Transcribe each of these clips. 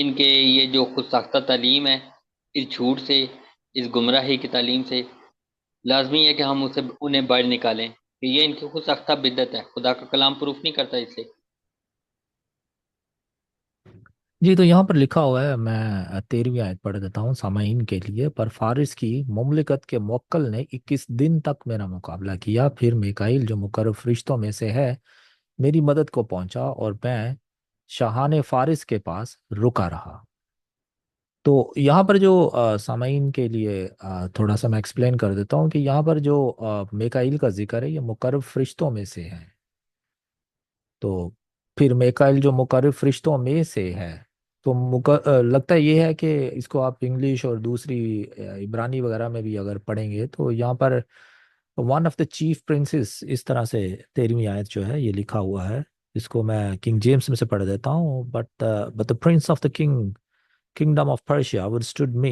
ان کے یہ جو خود ساختہ تعلیم ہے، اس جھوٹ سے، اس گمراہی کی تعلیم سے لازمی ہے کہ ہم اسے انہیں باہر نکالیں، کہ یہ ان کی خود ساختہ بدعت ہے، خدا کا کلام پروف نہیں کرتا اس سے۔ جی، تو یہاں پر لکھا ہوا ہے، میں 13ویں آیت پڑھ دیتا ہوں سامعین کے لیے۔ پر فارس کی مملکت کے موکل نے 21 دن تک میرا مقابلہ کیا، پھر میکائیل جو مقرب فرشتوں میں سے ہے میری مدد کو پہنچا، اور میں شاہان فارس کے پاس رکا رہا۔ تو یہاں پر جو سامعین کے لیے تھوڑا سا میں ایکسپلین کر دیتا ہوں کہ یہاں پر جو میکائیل کا ذکر ہے یہ مقرب فرشتوں میں سے ہے۔ تو پھر میکائیل جو مقرب فرشتوں میں سے ہے، تو لگتا ہے یہ ہے کہ اس کو آپ انگلش اور دوسری عبرانی وغیرہ میں بھی اگر پڑھیں گے تو یہاں پر one of the chief princes اس طرح سے 13ویں آیت جو ہے یہ لکھا ہوا ہے۔ اس کو میں کنگ جیمس میں سے پڑھ دیتا ہوں۔ But the prince of the kingdom of Persia withstood me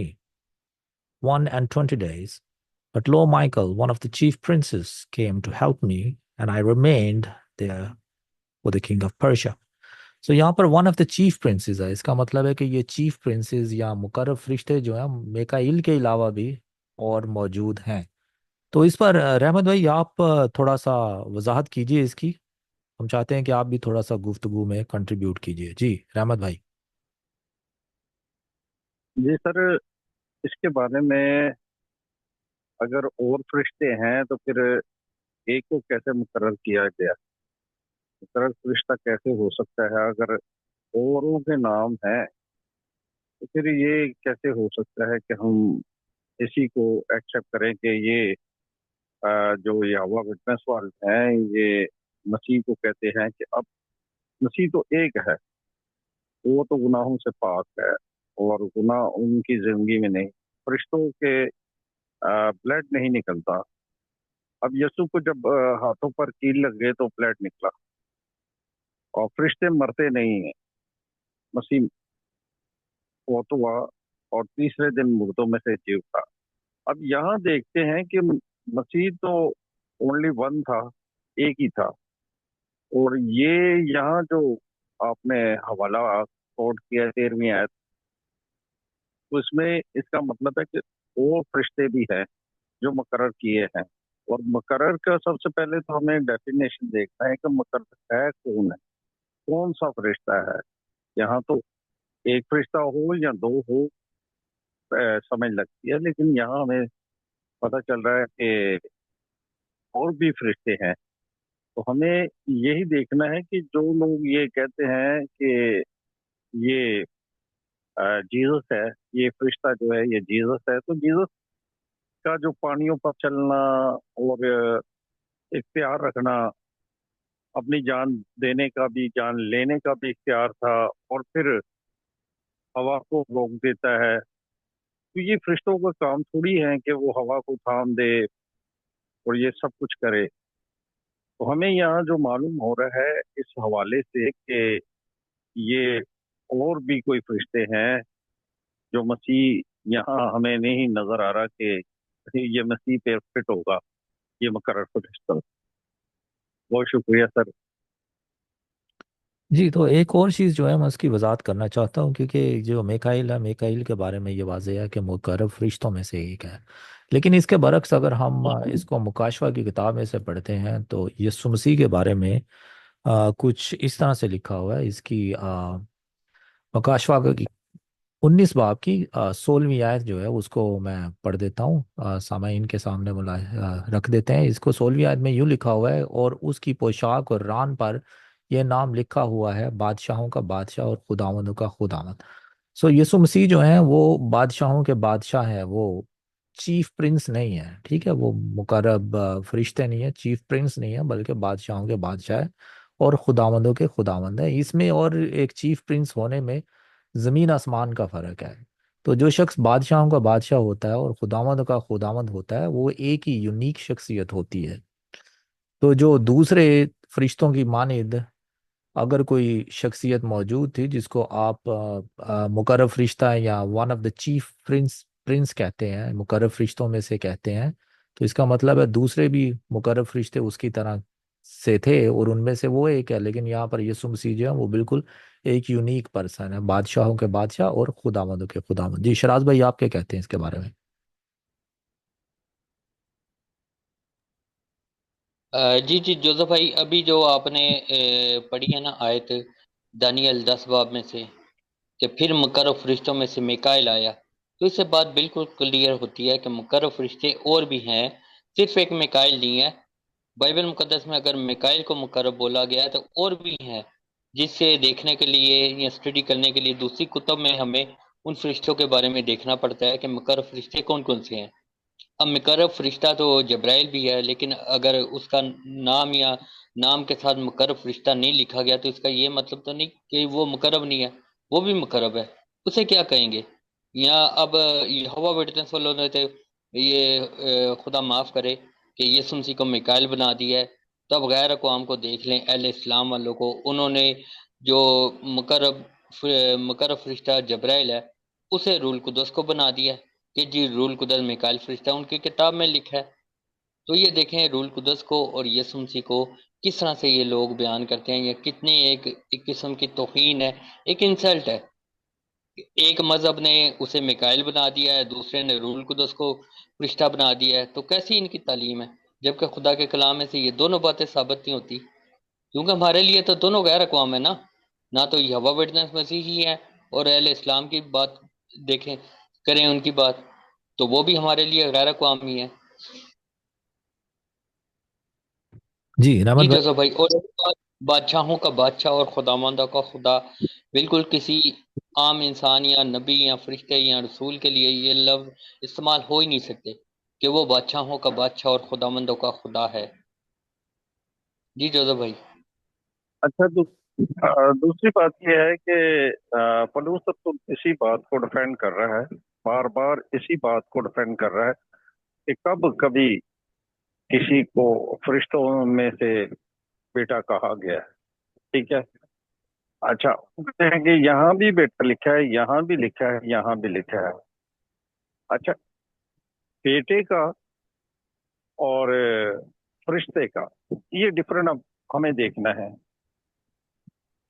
1 and 20 days. But lo, Michael, one of the chief princes, came to help me, and I remained there with the king of Persia. So یہاں پر one of the chief princes ہے، اس کا مطلب ہے کہ یہ chief princes یا مقرب فرشتے جو ہیں میکائیل کے علاوہ بھی اور موجود ہیں۔ تو اس پر رحمت بھائی آپ تھوڑا سا وضاحت کیجئے اس کی، ہم چاہتے ہیں کہ آپ بھی تھوڑا سا گفتگو میں کنٹریبیوٹ کیجئے۔ جی رحمت بھائی۔ جی سر، اس کے بارے میں اگر اور فرشتے ہیں تو پھر ایک کو کیسے مقرر کیا گیا؟ مقرر فرشتہ کیسے ہو سکتا ہے اگر اوروں کے نام ہیں؟ تو پھر یہ کیسے ہو سکتا ہے کہ ہم اسی کو ایکسیپٹ کریں کہ یہ جو یہوہ وٹنس والے ہیں یہ مسیح کو کہتے ہیں کہ اب مسیح تو ایک ہے، وہ تو گناہوں سے پاک ہے اور گناہ ان کی زندگی میں نہیں، فرشتوں کے بلڈ نہیں نکلتا۔ اب یسوع کو جب ہاتھوں پر کیل لگ گئے تو بلڈ نکلا، اور فرشتے مرتے نہیں ہیں، مسیح فوت ہوا اور تیسرے دن مردوں میں سے جی اٹھا۔ اب یہاں دیکھتے ہیں کہ مسیح تو اونلی ون تھا، ایک ہی تھا، اور یہ یہاں جو آپ نے حوالہ کوٹ کیا 13ویں آیت، تو اس میں اس کا مطلب ہے کہ اور فرشتے بھی ہیں جو مقرر کیے ہیں، اور مقرر کا سب سے پہلے تو ہمیں ڈیفینیشن دیکھنا ہے کہ مقرر ہے کون ہے، کون سا فرشتہ ہے۔ یہاں تو ایک فرشتہ ہو یا دو ہو سمجھ لگتی ہے، لیکن یہاں ہمیں پتہ چل رہا ہے کہ اور بھی فرشتے ہیں۔ تو ہمیں یہی دیکھنا ہے کہ جو لوگ یہ کہتے ہیں کہ یہ جیزس ہے، یہ فرشتہ جو ہے یہ جیزس ہے، تو جیزس کا جو پانیوں پر چلنا اور اختیار رکھنا، اپنی جان دینے کا بھی جان لینے کا بھی اختیار تھا، اور پھر ہوا کو روک دیتا ہے، تو یہ فرشتوں کا کام تھوڑی ہے کہ وہ ہوا کو تھام دے اور یہ سب کچھ کرے۔ تو ہمیں یہاں جو معلوم ہو رہا ہے اس حوالے سے کہ یہ اور بھی کوئی فرشتے ہیں جو مسیح، یہاں ہمیں نہیں نظر آ رہا کہ یہ مسیح پہ فٹ ہوگا یہ مقرر فرشتہ۔ بہت شکریہ سر۔ جی، تو ایک اور چیز جو ہے میں اس کی وضاحت کرنا چاہتا ہوں، کیونکہ جو میکائیل ہے، میکائیل کے بارے میں یہ واضح ہے کہ مقرب فرشتوں میں سے ایک ہے، لیکن اس کے برعکس اگر ہم اس کو مکاشفہ کی کتاب میں سے پڑھتے ہیں تو یسوع مسیح کے بارے میں کچھ اس طرح سے لکھا ہوا ہے۔ اس کی مکاشفہ کی 19 باب کی 16ویں آیت جو ہے اس کو میں پڑھ دیتا ہوں، سامعین کے سامنے رکھ دیتے ہیں اس کو۔ 16ویں آیت میں یوں لکھا ہوا ہے، اور اس کی پوشاک اور ران پر یہ نام لکھا ہوا ہے، بادشاہوں کا بادشاہ اور خداوندوں کا خداوند۔ سو یسوع مسیح جو ہیں وہ بادشاہوں کے بادشاہ ہیں، وہ چیف پرنس نہیں ہے، ٹھیک ہے، وہ مقرب فرشتے نہیں ہے، چیف پرنس نہیں ہے، بلکہ بادشاہوں کے بادشاہ ہے اور خداوندوں کے خداوند ہے۔ اس میں اور ایک چیف پرنس ہونے میں زمین آسمان کا فرق ہے۔ تو جو شخص بادشاہوں کا بادشاہ ہوتا ہے اور خداوند کا خداوند ہوتا ہے وہ ایک ہی یونیک شخصیت ہوتی ہے۔ تو جو دوسرے فرشتوں کی مانند اگر کوئی شخصیت موجود تھی جس کو آپ مقرب فرشتہ یا one of the chief prince کہتے ہیں، مقرب فرشتوں میں سے کہتے ہیں، تو اس کا مطلب ہے دوسرے بھی مقرب فرشتے اس کی طرح سے تھے اور ان میں سے وہ ایک ہے، لیکن یہاں پر یسوع مسیح جو ہے وہ بالکل ایک یونیک پرسن ہے، بادشاہوں کے بادشاہ اور خداوندوں کے خداوند۔ جی شراز بھائی، آپ کیا کہتے ہیں اس کے بارے میں؟ جی جی جوزف بھائی، ابھی جو آپ نے پڑھی ہے نا آیت دانیال 10 باب میں سے، کہ پھر مقرب فرشتوں میں سے میکائل آیا، تو اس سے بات بالکل کلیئر ہوتی ہے کہ مقرب فرشتے اور بھی ہیں، صرف ایک میکائل نہیں ہے۔ بائبل مقدس میں اگر میکائل کو مقرب بولا گیا ہے تو اور بھی ہیں، جس سے دیکھنے کے لیے یا اسٹڈی کرنے کے لیے دوسری کتب میں ہمیں ان فرشتوں کے بارے میں دیکھنا پڑتا ہے کہ مقرب فرشتے کون کون سے ہیں۔ اب مقرب فرشتہ تو جبرائیل بھی ہے، لیکن اگر اس کا نام یا نام کے ساتھ مقرب فرشتہ نہیں لکھا گیا تو اس کا یہ مطلب تو نہیں کہ وہ مقرب نہیں ہے، وہ بھی مقرب ہے، اسے کیا کہیں گے؟ یا اب یہوہ وٹنس والوں نے تو یہ خدا معاف کرے کہ یسوع مسیح کو میکائل بنا دیا ہے، تب غیر اقوام کو دیکھ لیں، اہل اسلام والوں کو، انہوں نے جو مقرب مقرب فرشتہ جبرائیل ہے اسے رول قدس کو بنا دیا ہے کہ جی رول قدس میکائل فرشتہ ان کی کتاب میں لکھا ہے۔ تو یہ دیکھیں رول قدس کو اور یسوع مسیح کو کس طرح سے یہ لوگ بیان کرتے ہیں، یہ کتنی ایک قسم کی توہین ہے، ایک انسلٹ ہے۔ ایک مذہب نے اسے میکائل بنا دیا ہے، دوسرے نے رول قدس کو فرشتہ بنا دیا ہے، تو کیسی ان کی تعلیم ہے؟ جبکہ خدا کے کلام میں سے یہ دونوں باتیں ثابت نہیں ہوتی، کیونکہ ہمارے لیے تو دونوں غیر اقوام ہے نا، نہ تو یہوہ وٹنس مسیحی ہے اور اہل اسلام کی بات دیکھیں کریں ان کی بات، تو وہ بھی ہمارے لیے غیر اقوامی ہے۔ جی جی رحمت بھائی۔ جوزف بھائی، اور ایک بات، بادشاہوں کا بادشاہ اور خداوندوں کا خدا، بالکل کسی عام انسان یا نبی یا فرشتے یا رسول کے لیے یہ لفظ استعمال ہو ہی نہیں سکتے کہ وہ بادشاہوں کا بادشاہ اور خداوندوں کا خدا ہے۔ جی جوزف بھائی۔ اچھا، دوسری بات یہ ہے کہ پلوس تو اسی بات کو ڈیفینڈ کر رہا ہے، بار بار اسی بات کو ڈیفینڈ کر رہا ہے کہ کب کبھی کسی کو فرشتوں میں سے بیٹا کہا گیا ہے، ٹھیک ہے۔ اچھا، وہ کہتے ہیں کہ یہاں بھی بیٹا لکھا ہے، یہاں بھی لکھا ہے، یہاں بھی لکھا ہے۔ اچھا، بیٹے کا اور فرشتے کا یہ ڈفرنٹ اب ہمیں دیکھنا ہے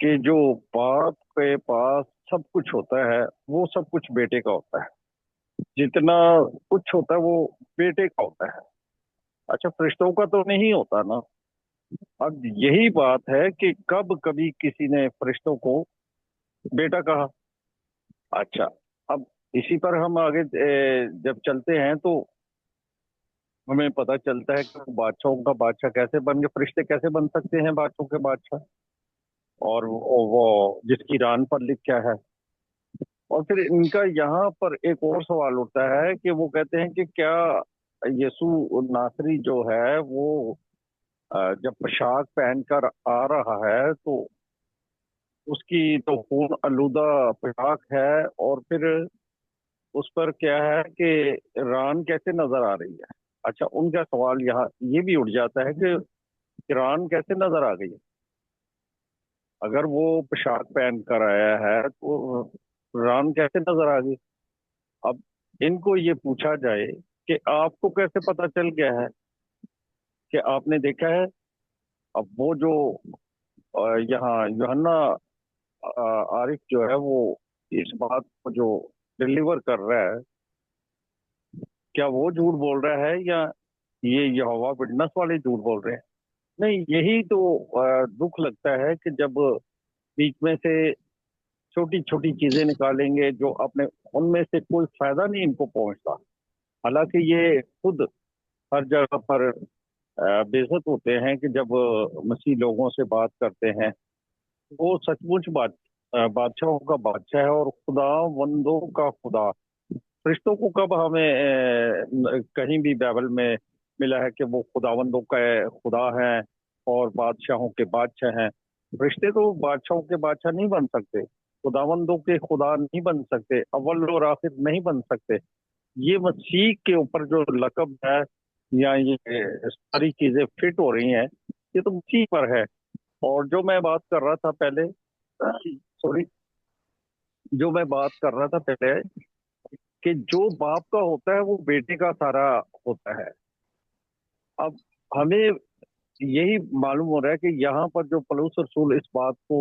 کہ جو باپ کے پاس سب کچھ ہوتا ہے وہ سب کچھ بیٹے کا ہوتا ہے، جتنا کچھ ہوتا ہے وہ بیٹے کا ہوتا ہے۔ اچھا، فرشتوں کا تو نہیں ہوتا نا۔ اب یہی بات ہے کہ کب کبھی کسی نے فرشتوں کو بیٹا کہا۔ اچھا، اب اسی پر ہم آگے جب چلتے ہیں تو ہمیں پتہ چلتا ہے کہ وہ بادشاہوں کا بادشاہ کیسے بن گئے، فرشتے کیسے بن سکتے ہیں بادشاہوں کے بادشاہ، اور وہ جس کی ران پر لکھا ہے۔ اور پھر ان کا یہاں پر ایک اور سوال اٹھتا ہے کہ وہ کہتے ہیں کہ کیا یسوع ناصری جو ہے وہ جب پوشاک پہن کر آ رہا ہے تو اس کی تو خون آلودہ پوشاک ہے، اور پھر اس پر کیا ہے کہ ران کیسے نظر آ رہی ہے؟ اچھا، ان کا سوال یہاں یہ بھی اٹھ جاتا ہے کہ ران کیسے نظر آ گئی؟ اگر وہ پوشاک پہن کر آیا ہے تو ران کیسے نظر آ گئی؟ اب ان کو یہ پوچھا جائے کہ آپ کو کیسے پتا چل گیا ہے کہ آپ نے دیکھا ہے؟ اب وہ جو یہاں یوحنا عارف جو ہے وہ اس بات کو جو ڈلیور کر رہا ہے، کیا وہ جھوٹ بول رہا ہے یا یہ یہوہ وٹنس والے جھوٹ بول رہے ہیں؟ نہیں، یہی تو دکھ لگتا ہے کہ جب بیچ میں سے چھوٹی چھوٹی چیزیں نکالیں گے جو اپنے ان میں سے کوئی فائدہ نہیں ان کو پہنچتا، حالانکہ یہ خود ہر جگہ پر بے عزت ہوتے ہیں کہ جب مسیح لوگوں سے بات کرتے ہیں۔ وہ سچ مچ بادشاہوں کا بادشاہ ہے اور خدا بندوں کا خدا۔ فرشتوں کو کب ہمیں کہیں بھی بائبل میں ملا ہے کہ وہ خداوندوں کا خدا ہیں اور بادشاہوں کے بادشاہ ہیں؟ فرشتے تو بادشاہوں کے بادشاہ نہیں بن سکتے، خداوندوں کے خدا نہیں بن سکتے، اول اور آخر نہیں بن سکتے۔ یہ مسیح کے اوپر جو لقب ہے یا یہ ساری چیزیں فٹ ہو رہی ہیں، یہ تو مسیح پر ہے۔ اور جو میں بات کر رہا تھا پہلے سوری جو میں بات کر رہا تھا پہلے کہ جو باپ کا ہوتا ہے وہ بیٹے کا سارا ہوتا ہے۔ اب ہمیں یہی معلوم ہو رہا ہے کہ یہاں پر جو پولس رسول اس بات کو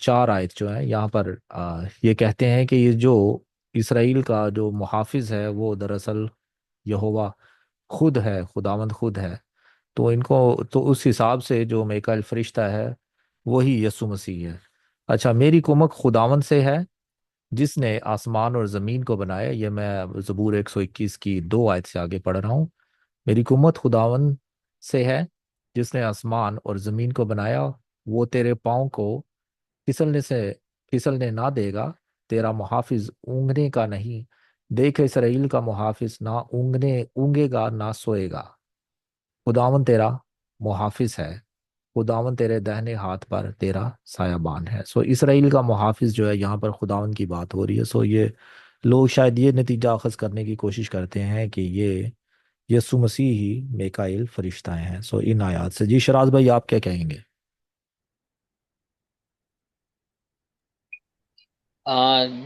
4 آیت جو ہیں یہاں پر یہ کہتے ہیں کہ یہ جو اسرائیل کا جو محافظ ہے وہ دراصل یہوہ خود ہے، خداوند خود ہے۔ تو ان کو تو اس حساب سے جو میکائیل فرشتہ ہے وہی یسوع مسیح ہے۔ اچھا، میری کمک خداوند سے ہے جس نے آسمان اور زمین کو بنایا۔ یہ میں زبور 121 کی 2 آیت سے آگے پڑھ رہا ہوں۔ میری کمت خداوند سے ہے جس نے آسمان اور زمین کو بنایا، وہ تیرے پاؤں کو پھسلنے سے پھسلنے نہ دے گا، تیرا محافظ اونگنے کا نہیں۔ دیکھ، اسرائیل کا محافظ نہ اونگے گا نہ سوئے گا۔ خداوند تیرا محافظ ہے، خداوند تیرے دہنے ہاتھ پر تیرا سایہ بان ہے۔ سو اسرائیل کا محافظ جو ہے یہاں پر خداوند کی بات ہو رہی ہے۔ سو یہ لوگ شاید یہ نتیجہ اخذ کرنے کی کوشش کرتے ہیں کہ یہ یسوع مسیح ہی میکائیل فرشتہ ہیں۔ سو ان آیات سے جی شراز بھائی آپ کیا کہیں گے؟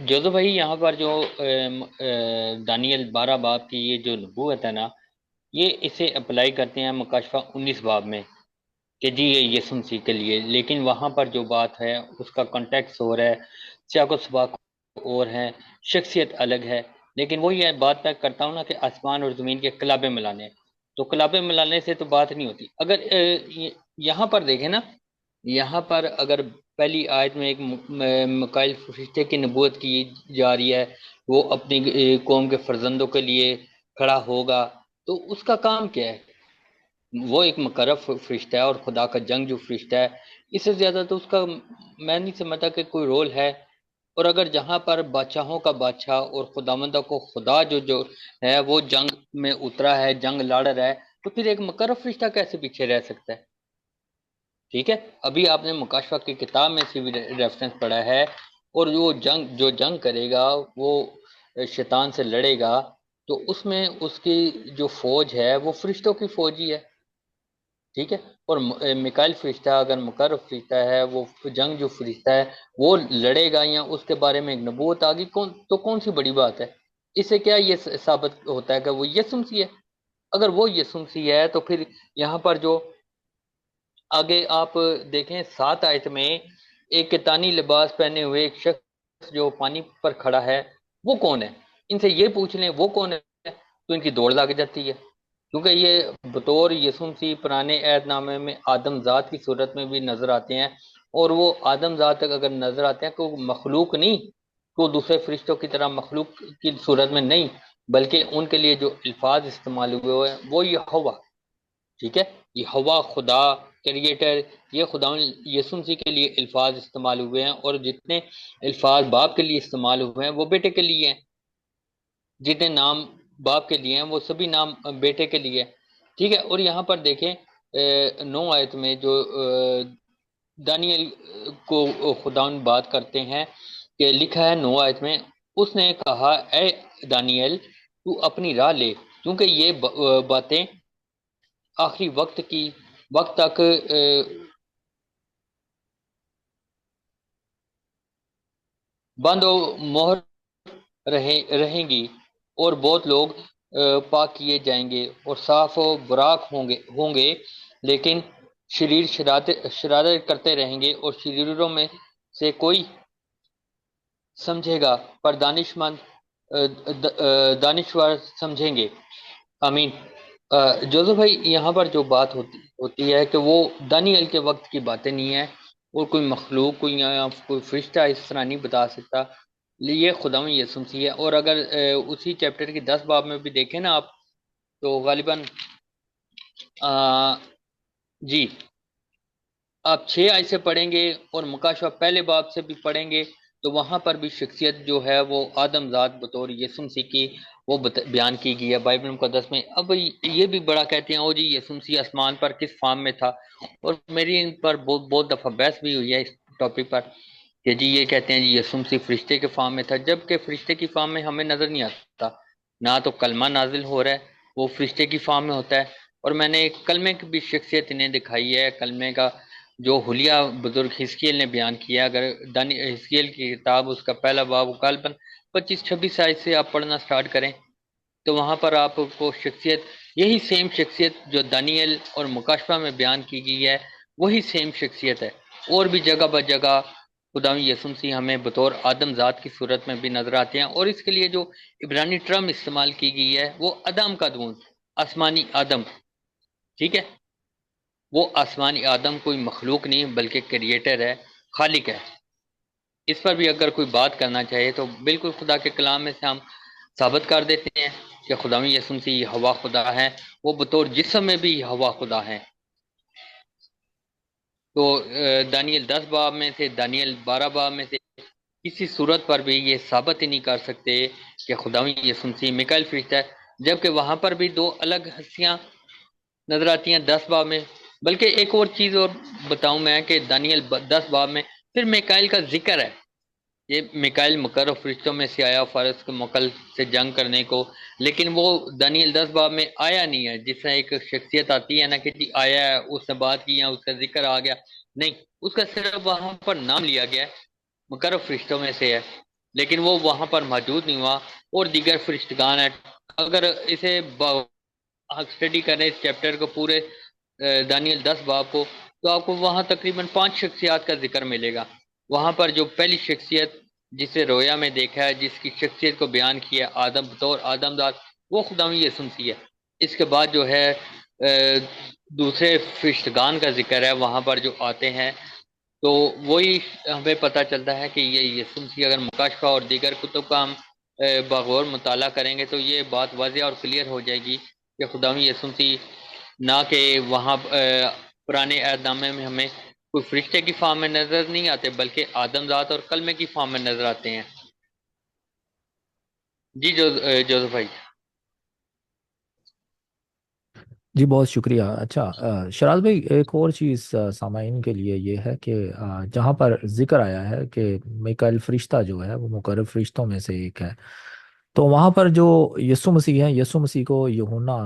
جوزو بھائی، یہاں پر جو دانیل 12 باب کی یہ جو نبوت ہے نا، یہ اسے اپلائی کرتے ہیں مکاشفہ 19 باب میں کہ جی یہ یسوع مسیح کے لیے، لیکن وہاں پر جو بات ہے اس کا کنٹیکس اور ہے، سیاق و سباق اور ہے، شخصیت الگ ہے۔ لیکن وہ یہ بات میں کرتا ہوں نا کہ آسمان اور زمین کے کلابے ملانے، تو کلابے ملانے سے تو بات نہیں ہوتی۔ اگر یہاں پر دیکھیں نا، یہاں پر اگر پہلی آیت میں ایک مکائل فرشتے کی نبوت کی جا رہی ہے، وہ اپنی قوم کے فرزندوں کے لیے کھڑا ہوگا، تو اس کا کام کیا ہے؟ وہ ایک مقرب فرشتہ ہے اور خدا کا جنگ جو فرشتہ ہے، اس سے زیادہ تو اس کا میں نہیں سمجھتا کہ کوئی رول ہے۔ اور اگر جہاں پر بادشاہوں کا بادشاہ اور خداوندہ کو خدا جو ہے وہ جنگ میں اترا ہے، جنگ لڑ رہا ہے، تو پھر ایک مقرب فرشتہ کیسے پیچھے رہ سکتا ہے؟ ٹھیک ہے، ابھی آپ نے مکاشفہ کی کتاب میں سے بھی ریفرنس پڑھا ہے، اور جو جنگ کرے گا وہ شیطان سے لڑے گا، تو اس میں اس کی جو فوج ہے وہ فرشتوں کی فوج ہی ہے۔ ٹھیک ہے، اور میکائیل فرشتہ اگر مقرب فرشتہ ہے، وہ جنگ جو فرشتہ ہے وہ لڑے گا یا اس کے بارے میں ایک نبوت آ گئی، تو کون سی بڑی بات ہے؟ اس سے کیا یہ ثابت ہوتا ہے کہ وہ یسوع مسیح ہے؟ اگر وہ یسوع مسیح ہے تو پھر یہاں پر جو آگے آپ دیکھیں 7 آیت میں، ایک کتانی لباس پہنے ہوئے ایک شخص جو پانی پر کھڑا ہے، وہ کون ہے؟ ان سے یہ پوچھ لیں وہ کون ہے، تو ان کی دوڑ لگ جاتی ہے، کیونکہ یہ بطور یسوع مسیح پرانے عہد نامے میں آدم ذات کی صورت میں بھی نظر آتے ہیں، اور وہ آدم ذات تک اگر نظر آتے ہیں تو مخلوق نہیں، تو دوسرے فرشتوں کی طرح مخلوق کی صورت میں نہیں، بلکہ ان کے لیے جو الفاظ استعمال ہوئے ہیں وہ یہوہ، ٹھیک ہے، یہوہ خدا کریٹر، یہ خدا یسوع مسیح کے لیے الفاظ استعمال ہوئے ہیں، اور جتنے الفاظ باپ کے لیے استعمال ہوئے ہیں وہ بیٹے کے لیے ہیں، جتنے نام باپ کے لیے ہیں وہ سبھی نام بیٹے کے لیے، ٹھیک ہے۔ اور یہاں پر دیکھیں 9 آیت میں جو دانیل کو خداوند بات کرتے ہیں کہ لکھا ہے 9 آیت میں، اس نے کہا اے دانیل تو اپنی راہ لے، کیونکہ یہ باتیں آخری وقت تک بند و مہر رہیں گی، اور بہت لوگ پاک کیے جائیں گے اور صاف و براق ہوں گے، لیکن شریر شرارت کرتے رہیں گے، اور شریروں میں سے کوئی سمجھے گا پر دانشور سمجھیں گے۔ آمین۔ جوزف بھائی، یہاں پر جو بات ہوتی ہے کہ وہ دانیال کے وقت کی باتیں نہیں ہیں، اور کوئی مخلوق کوئی فرشتہ اس طرح نہیں بتا سکتا، یہ خداوند یسوع مسیح ہے۔ اور اگر اسی چیپٹر کی 10 باب میں بھی دیکھیں نا آپ، تو غالباً جی آپ 6 آیت سے پڑھیں گے اور مکاشفہ پہلے باب سے بھی پڑھیں گے، تو وہاں پر بھی شخصیت جو ہے وہ آدم ذات بطور یسوع مسیح کی وہ بیان کی گئی ہے بائبل مقدس میں۔ اب یہ بھی بڑا کہتے ہیں او جی یسوع مسیح آسمان پر کس فارم میں تھا، اور میری ان پر بہت دفعہ بحث بھی ہوئی ہے اس ٹاپک پر کہ جی یہ کہتے ہیں جی یسوع مسیح فرشتے کے فارم میں تھا، جبکہ فرشتے کی فارم میں ہمیں نظر نہیں آتا، نہ تو کلمہ نازل ہو رہا ہے، وہ فرشتے کی فارم میں ہوتا ہے۔ اور میں نے کلمے کی بھی شخصیت انہیں دکھائی ہے، کلمے کا جو حلیہ بزرگ حزقیل نے بیان کیا، اگر حزقیل کی کتاب اس کا پہلا باب غالباً 25-26 آیت سے آپ پڑھنا سٹارٹ کریں، تو وہاں پر آپ کو شخصیت، یہی سیم شخصیت جو دانیل اور مکاشفہ میں بیان کی گئی ہے، وہی سیم شخصیت ہے، اور بھی جگہ بہ جگہ خداوند یسوع مسیح ہمیں بطور آدم ذات کی صورت میں بھی نظر آتے ہیں، اور اس کے لیے جو عبرانی ٹرم استعمال کی گئی ہے وہ آدم کا دون، آسمانی آدم، ٹھیک ہے؟ وہ آسمانی آدم کوئی مخلوق نہیں بلکہ کریٹر ہے، خالق ہے۔ اس پر بھی اگر کوئی بات کرنا چاہے تو بالکل خدا کے کلام میں سے ہم ثابت کر دیتے ہیں کہ خداوند یسوع مسیح ہوا خدا ہے، وہ بطور جسم میں بھی ہوا خدا ہے۔ تو دانیل 10 باب میں سے، دانیل 12 باب میں سے کسی صورت پر بھی یہ ثابت ہی نہیں کر سکتے کہ خداوند یسوع مسیح میکائیل فرشتہ ہے، جبکہ وہاں پر بھی دو الگ ہستیاں نظر آتی ہیں 10 باب میں۔ بلکہ ایک اور چیز اور بتاؤں میں کہ دانیل 10 باب میں پھر میکائیل کا ذکر ہے۔ یہ میکائیل مقرر فرشتوں میں سے آیا فارس کے مکل سے جنگ کرنے کو، لیکن وہ دانیل 10 باب میں آیا نہیں ہے، جس طرح ایک شخصیت آتی ہے نا کہ جی آیا ہے، اس نے بات کی ہے، اس کا ذکر آ گیا، نہیں، اس کا صرف وہاں پر نام لیا گیا ہے، مقرر فرشتوں میں سے ہے، لیکن وہ وہاں پر موجود نہیں ہوا۔ اور دیگر فرشتگان ہیں، اگر اسے اسٹڈی کریں اس چیپٹر کو پورے دانیل 10 باب کو، تو آپ کو وہاں تقریباً 5 شخصیات کا ذکر ملے گا۔ وہاں پر جو پہلی شخصیت جسے رویا میں دیکھا ہے، جس کی شخصیت کو بیان کیا آدم بطور آدم ذات، وہ خداوند یسوع مسیح ہے۔ اس کے بعد جو ہے دوسرے فرشتگان کا ذکر ہے وہاں پر جو آتے ہیں، تو وہی ہمیں پتہ چلتا ہے کہ یہ یسوع مسیح، اگر مکاشفہ اور دیگر کتب کا ہم بغور مطالعہ کریں گے تو یہ بات واضح اور کلیئر ہو جائے گی کہ خداوند یسوع مسیح نہ کہ وہاں پرانے عہد نامے میں ہمیں کوئی فرشتے کی فارم میں نظر نہیں آتے، بلکہ آدم ذات اور کلمے کی فارم میں نظر آتے ہیں۔ جی جوزف بھائی۔ جی بہت شکریہ۔ اچھا شراز بھائی، ایک اور چیز سامعین کے لیے یہ ہے کہ جہاں پر ذکر آیا ہے کہ میکائیل فرشتہ جو ہے وہ مقرب فرشتوں میں سے ایک ہے، تو وہاں پر جو یسوع مسیح ہیں، یسوع مسیح کو یوحنا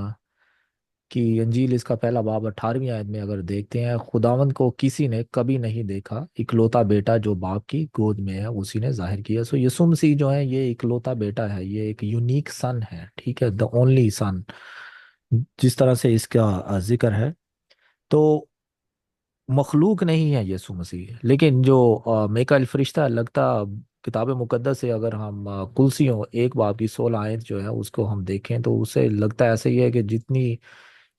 کی انجیل اس کا پہلا باب 18ویں آیت میں اگر دیکھتے ہیں، خداوند کو کسی نے کبھی نہیں دیکھا، اکلوتا بیٹا جو باپ کی گود میں ہے اسی نے ظاہر کیا۔ سو یسوع مسیح جو ہے یہ اکلوتا بیٹا ہے، یہ ایک یونیک سن ہے، ٹھیک ہے، دا اونلی سن، جس طرح سے اس کا ذکر ہے۔ تو مخلوق نہیں ہے یسوع مسیح، لیکن جو میکائیل فرشتہ لگتا کتاب مقدس سے اگر ہم کلسیوں 1 باب کی 16 آیت جو ہے اس کو ہم دیکھیں تو اسے لگتا ہے ایسے ہی ہے کہ جتنی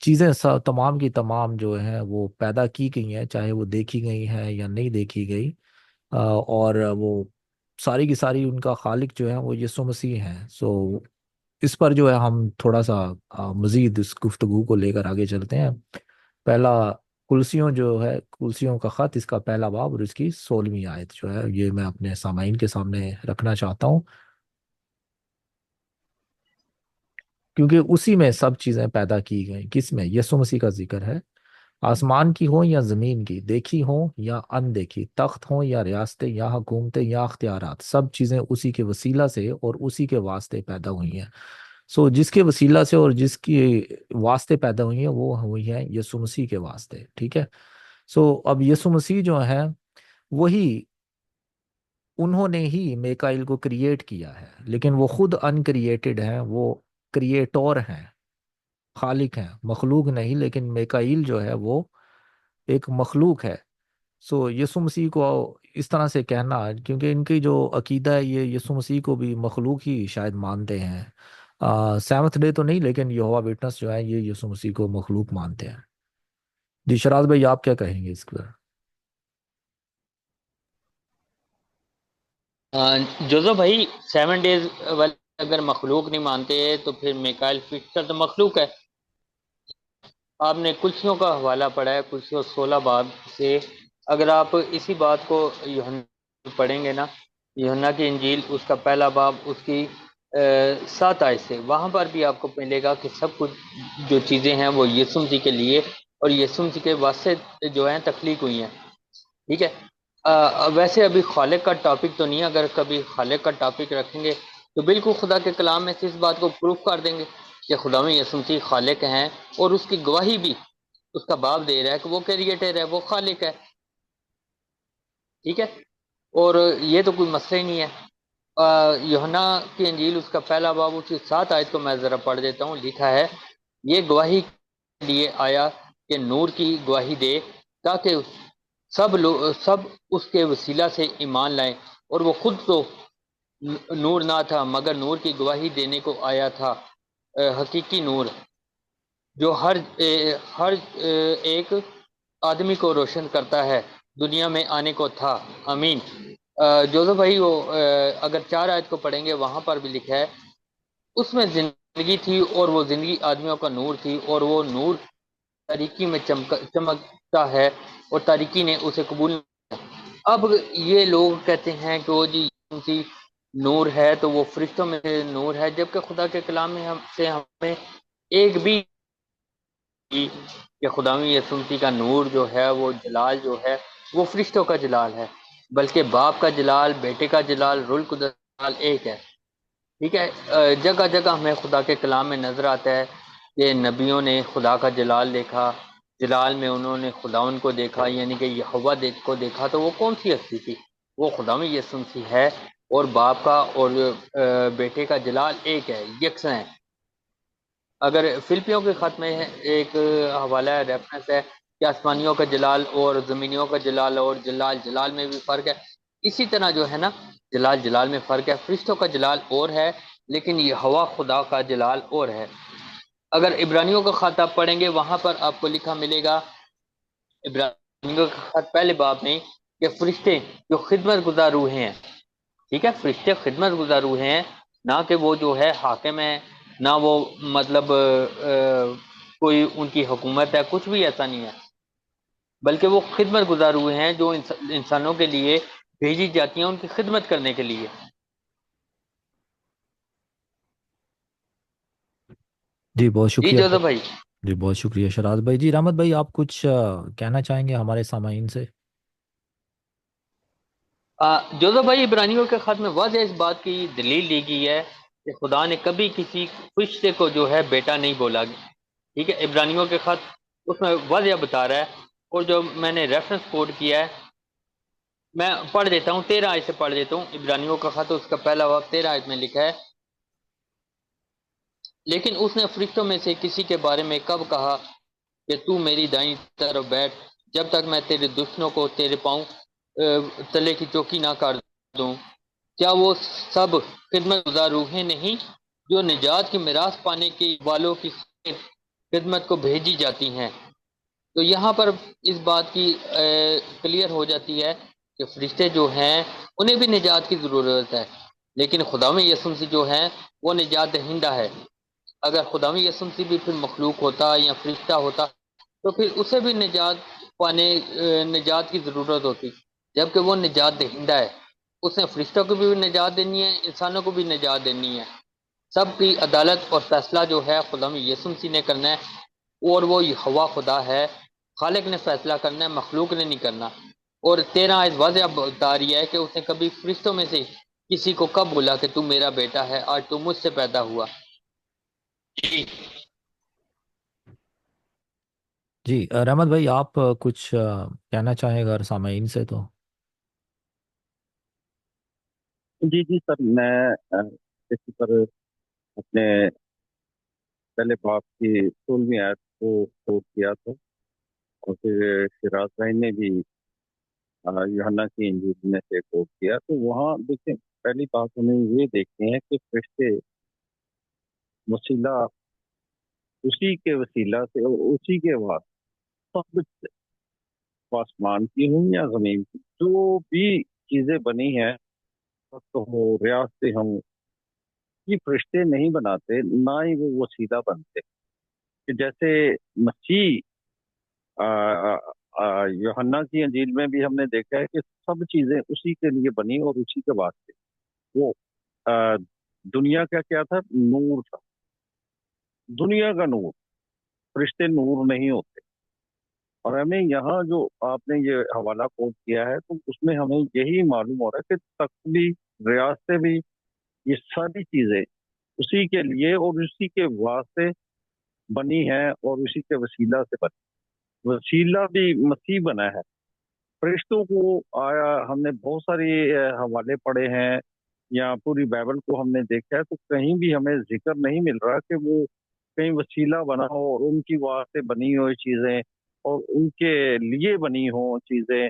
چیزیں تمام کی تمام جو ہیں وہ پیدا کی گئی ہیں، چاہے وہ دیکھی گئی ہیں یا نہیں دیکھی گئی، اور وہ ساری کی ساری ان کا خالق جو ہے وہ یسوع مسیح ہیں۔ سو اس پر جو ہے ہم تھوڑا سا مزید اس گفتگو کو لے کر آگے چلتے ہیں۔ پہلا کلسیوں جو ہے، کلسیوں کا خط، اس کا پہلا باب اور اس کی 16ویں آیت جو ہے یہ میں اپنے سامعین کے سامنے رکھنا چاہتا ہوں، کیونکہ اسی میں سب چیزیں پیدا کی گئیں۔ کس میں؟ یسوع مسیح کا ذکر ہے۔ آسمان کی ہوں یا زمین کی، دیکھی ہوں یا ان دیکھی، تخت ہوں یا ریاستیں یا حکومتیں یا اختیارات، سب چیزیں اسی کے وسیلہ سے اور اسی کے واسطے پیدا ہوئی ہیں۔ سو جس کے وسیلہ سے اور جس کے واسطے پیدا ہوئی ہیں وہ ہوئی ہیں یسوع مسیح کے واسطے، ٹھیک ہے۔ سو اب یسوع مسیح جو ہیں وہی، انہوں نے ہی میکائیل کو کریٹ کیا ہے، لیکن وہ خود ان کریٹڈ ہیں، وہ کریٹور ہیں، خالق ہیں، مخلوق نہیں، لیکن میکائیل جو ہے وہ ایک مخلوق ہے۔ سو یسوع مسیح کو اس طرح سے کہنا، کیونکہ ان کی جو عقیدہ ہے یہ یسوع مسیح کو بھی مخلوق ہی شاید مانتے ہیں، سیونتھ ڈے تو نہیں، لیکن یہوہ وٹنس جو ہے یہ یسوع مسیح کو مخلوق مانتے ہیں۔ جی شراز بھائی آپ کیا کہیں گے اس پر؟ جوزف بھائی، 7 ڈیز والے اگر مخلوق نہیں مانتے تو پھر میکائیل فرشتہ تو مخلوق ہے۔ آپ نے کلسیوں کا حوالہ پڑھا ہے، کلسیوں 16 باب سے، اگر آپ اسی بات کو یوحنا پڑھیں گے نا، یوحنا کی انجیل اس کا پہلا باب اس کی 7 آیت سے، وہاں پر بھی آپ کو ملے گا کہ سب کچھ جو چیزیں ہیں وہ یسوع مسیح کے لیے اور یسوع مسیح کے واسطے جو ہیں تخلیق ہوئی ہیں، ٹھیک ہے۔ ویسے ابھی خالق کا ٹاپک تو نہیں، اگر کبھی خالق کا ٹاپک رکھیں گے تو بالکل خدا کے کلام میں سے اس بات کو پروف کر دیں گے کہ خداوند یسوع مسیح خالق ہیں، اور اس کی گواہی بھی اس کا باب دے رہا ہے کہ وہ کریٹر ہے، وہ خالق ہے، ٹھیک ہے۔ اور یہ تو کوئی مسئلہ ہی نہیں ہے۔ یوحنا کی انجیل اس کا پہلا باب اس کی 7 آیت کو میں ذرا پڑھ دیتا ہوں، لکھا ہے، یہ گواہی کے لیے آیا کہ نور کی گواہی دے تاکہ سب اس کے وسیلہ سے ایمان لائیں، اور وہ خود تو نور نہ تھا مگر نور کی گواہی دینے کو آیا تھا، حقیقی نور جو ہر ایک آدمی کو روشن کرتا ہے، دنیا میں آنے کو تھا۔ امین۔ جوزف بھائی، وہ اگر 4 آیت کو پڑھیں گے وہاں پر بھی لکھا ہے، اس میں زندگی تھی اور وہ زندگی آدمیوں کا نور تھی، اور وہ نور تاریکی میں چمکتا ہے اور تاریکی نے اسے قبول نہیں کیا۔ اب یہ لوگ کہتے ہیں کہ وہ جی یسوع نور ہے تو وہ فرشتوں میں سے نور ہے، جبکہ خدا کے کلام میں ہمیں ایک بھی کہ خداوند یسوع مسیح کا نور جو ہے، وہ جلال جو ہے، وہ فرشتوں کا جلال ہے، بلکہ باپ کا جلال، بیٹے کا جلال، روح القدس کا جلال ایک ہے۔ ٹھیک ہے، جگہ جگہ ہمیں خدا کے کلام میں نظر آتا ہے کہ نبیوں نے خدا کا جلال دیکھا، جلال میں انہوں نے خداوند کو دیکھا، یعنی کہ یہوہ کو دیکھا، تو وہ کون سی ہستی تھی؟ وہ خداوند یسوع مسیح ہے، اور باپ کا اور بیٹے کا جلال ایک ہے، یکساں ہے۔ اگر فلپیوں کے خط میں ایک حوالہ ہے، ریفرنس ہے کہ آسمانیوں کا جلال اور زمینیوں کا جلال، اور جلال جلال میں بھی فرق ہے، اسی طرح جو ہے نا جلال جلال میں فرق ہے، فرشتوں کا جلال اور ہے لیکن یہ ہوا خدا کا جلال اور ہے۔ اگر عبرانیوں کا خط آپ پڑھیں گے وہاں پر آپ کو لکھا ملے گا، عبرانیوں کا خط پہلے باب میں، کہ فرشتے جو خدمت گزار روحیں ہیں، ٹھیک ہے، فرشتے خدمت گزار روحیں ہیں، نہ کہ وہ جو ہے حاکم ہے، نہ وہ مطلب کوئی ان کی حکومت ہے، کچھ بھی ایسا نہیں ہے، بلکہ وہ خدمت گزار ہوئے ہیں جو انسانوں کے لیے بھیجی جاتی ہیں ان کی خدمت کرنے کے لیے۔ جی بہت جی شکریہ جوزف بھائی۔ جی بہت شکریہ شراز بھائی۔ جی رحمت بھائی، آپ کچھ کہنا چاہیں گے ہمارے سامعین سے؟ جوزف بھائی، عبرانیوں کے خط میں واضح اس بات کی دلیل دی گئی ہے کہ خدا نے کبھی کسی فرشتے کو جو ہے بیٹا نہیں بولا، ٹھیک ہے، عبرانیوں کے خط اس میں واضح بتا رہا ہے، اور جو میں نے ریفرنس کوٹ کیا ہے میں پڑھ دیتا ہوں، 13 آیت سے پڑھ دیتا ہوں، عبرانیوں کا خط اس کا پہلا باب 13 آیت میں لکھا ہے، لیکن اس نے فرشتوں میں سے کسی کے بارے میں کب کہا کہ تو میری دائیں طرف بیٹھ جب تک میں تیرے دشمنوں کو تیرے پاؤں تلے کی چوکی نہ کر دوں؟ کیا وہ سب خدمت گزار روحیں نہیں جو نجات کی میراث پانے کے والوں کی خدمت کو بھیجی جاتی ہیں؟ تو یہاں پر اس بات کی کلیئر ہو جاتی ہے کہ فرشتے جو ہیں انہیں بھی نجات کی ضرورت ہے، لیکن خداوند یسوع مسیح جو ہیں وہ نجات دہندہ ہے۔ اگر خداوند یسوع مسیح بھی پھر مخلوق ہوتا یا فرشتہ ہوتا تو پھر اسے بھی نجات کی ضرورت ہوتی، جبکہ وہ نجات دہندہ ہے، اس نے فرشتوں کو بھی نجات دینی ہے، انسانوں کو بھی نجات دینی ہے۔ سب کی عدالت اور فیصلہ جو ہے خداوند یسوع مسیح نے کرنا ہے، اور وہ ہوا خدا ہے، خالق نے فیصلہ کرنا ہے، مخلوق نے نہیں کرنا۔ اور 13 آیت واضح بتا رہی ہے کہ اس نے کبھی فرشتوں میں سے کسی کو کب بولا کہ تو میرا بیٹا ہے، آج تو مجھ سے پیدا ہوا۔ جی جی رحمت بھائی، آپ کچھ کہنا چاہیں اگر سامعین سے تو؟ جی جی سر، میں اسی پر اپنے پہلے باپ کی 16ویں آیت کو کوٹ کیا تھا، اور پھر شراز بھائی نے بھی یوحنا کی انجیل میں سے کوٹ کیا، تو وہاں دیکھیں پہلی بات ہمیں یہ دیکھتے ہیں کہ فرشتے وسیلہ اسی کے وسیلہ سے اور اسی کے بعد سب آسمان کی ہوں یا زمین کی جو بھی چیزیں بنی ہیں، تو ہو ریاستیں ہوں، یہ فرشتے نہیں بناتے، نہ ہی وہ وسیلہ بنتے، کہ جیسے مسیح یوحنا کی انجیل میں بھی ہم نے دیکھا ہے کہ سب چیزیں اسی کے لیے بنی اور اسی کے واسطے وہ دنیا کا کیا تھا؟ نور تھا، دنیا کا نور، فرشتے نور نہیں ہوتے۔ اور ہمیں یہاں جو آپ نے یہ حوالہ کوٹ کیا ہے تو اس میں ہمیں یہی معلوم ہو رہا ہے کہ تخت بھی، ریاستیں بھی، یہ ساری چیزیں اسی کے لیے اور اسی کے واسطے بنی ہیں اور اسی کے وسیلہ سے بنی۔ وسیلہ بھی مسیح بنا ہے۔ فرشتوں کو آیا ہم نے بہت ساری حوالے پڑھے ہیں یا پوری بائبل کو ہم نے دیکھا ہے، تو کہیں بھی ہمیں ذکر نہیں مل رہا کہ وہ کہیں وسیلہ بنا ہو اور ان کی واسطے بنی ہوئی چیزیں اور ان کے لیے بنی ہوں چیزیں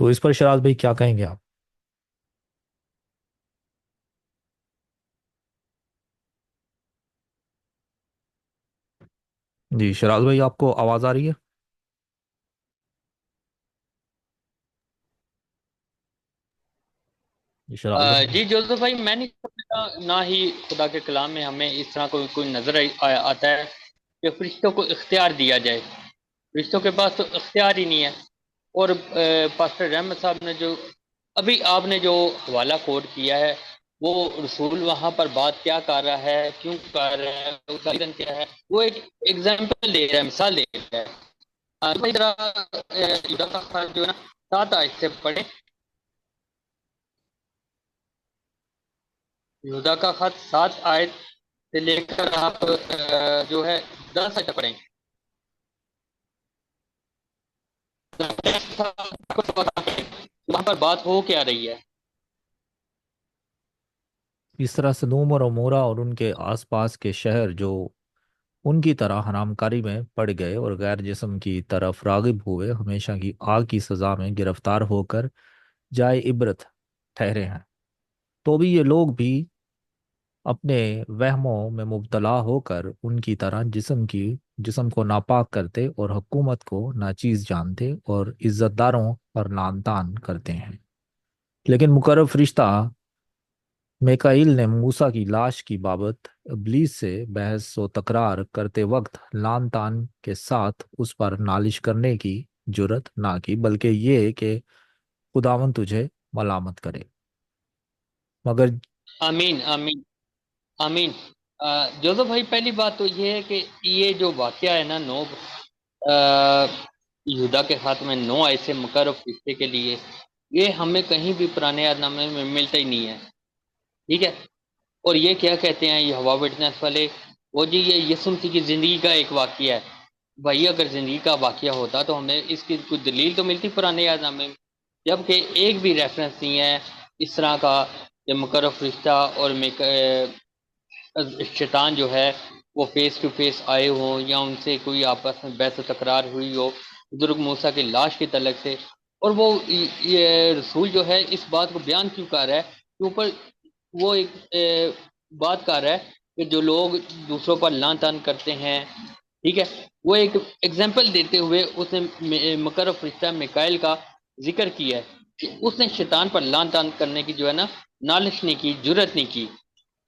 تو اس پر شراز بھائی کیا کہیں گے آپ؟ جی شراز بھائی، آپ کو آواز آ رہی ہے؟ جی شراز بھائی۔ جی جوزف بھائی، میں نہیں سمجھتا، نہ ہی خدا کے کلام میں ہمیں اس طرح کوئی نظر آتا ہے کہ فرشتوں کو اختیار دیا جائے۔ فرشتوں کے پاس تو اختیار ہی نہیں ہے۔ اور پاسٹر رحمت صاحب نے جو ابھی آپ نے جو حوالہ کوٹ کیا ہے، وہ رسول وہاں پر بات کیا کر رہا ہے، کیوں کر رہا ہے، اس کا ریزن کیا ہے، وہ ایک ایگزامپل دے رہا ہے، مثال دے رہا ہے۔ اسی طرح یہودا کا خط جو ہے نا 7 آیت سے پڑھیں۔ یہودا کا خط 7 آیت سے لے کر آپ جو ہے 10 آیت پڑھیں۔ وہاں پر بات ہو کیا رہی ہے؟ اس طرح سدوم اور عمورہ اور ان کے آس پاس کے شہر جو ان کی طرح حرام کاری میں پڑ گئے اور غیر جسم کی طرف راغب ہوئے، ہمیشہ کی آگ کی سزا میں گرفتار ہو کر جائے عبرت ٹھہرے ہیں۔ تو بھی یہ لوگ بھی اپنے وہموں میں مبتلا ہو کر ان کی طرح جسم کو ناپاک کرتے اور حکومت کو ناچیز جانتے اور عزت داروں پر لعن طعن کرتے ہیں۔ لیکن مقرب فرشتہ میکائیل نے موسیٰ کی لاش کی بابت ابلیس سے بحث و تکرار کرتے وقت لعن طعن کے ساتھ اس پر نالش کرنے کی جرت نہ کی، بلکہ یہ کہ خداوند تجھے ملامت کرے۔ مگر آمین آمین آمین۔ جوزف بھائی، پہلی بات تو یہ ہے کہ یہ جو واقعہ ہے نا، یہودا کے خاتمے میں 9 ایسے مقرب فرشتے کے لیے، یہ ہمیں کہیں بھی پرانے عہد نامے میں ملتا ہی نہیں ہے، ٹھیک ہے؟ اور یہ کیا کہتے ہیں یہوہ وٹنس والے، وہ جی یہ یسوع مسیح کی زندگی کا ایک واقعہ ہے۔ بھائی اگر زندگی کا واقعہ ہوتا تو ہمیں اس کی کوئی دلیل تو ملتی پرانے عہد نامے میں، جبکہ ایک بھی ریفرنس نہیں ہے اس طرح کا کہ مقرب فرشتہ اور شیطان جو ہے وہ فیس ٹو فیس آئے ہوں، یا ان سے کوئی آپس میں بحث و تکرار ہوئی ہو بزرگ موسیٰ کی لاش کے تعلق سے۔ اور وہ یہ رسول جو ہے اس بات کو بیان کیوں کر رہا ہے کہ اوپر وہ ایک بات کر رہا ہے کہ جو لوگ دوسروں پر لعن طعن کرتے ہیں، ٹھیک ہے، وہ ایک ایگزامپل دیتے ہوئے اس نے مقرب فرشتہ میکائیل کا ذکر کیا ہے کہ اس نے شیطان پر لعن طعن کرنے کی جو ہے نا نالش نہیں کی، جرت نہیں کی۔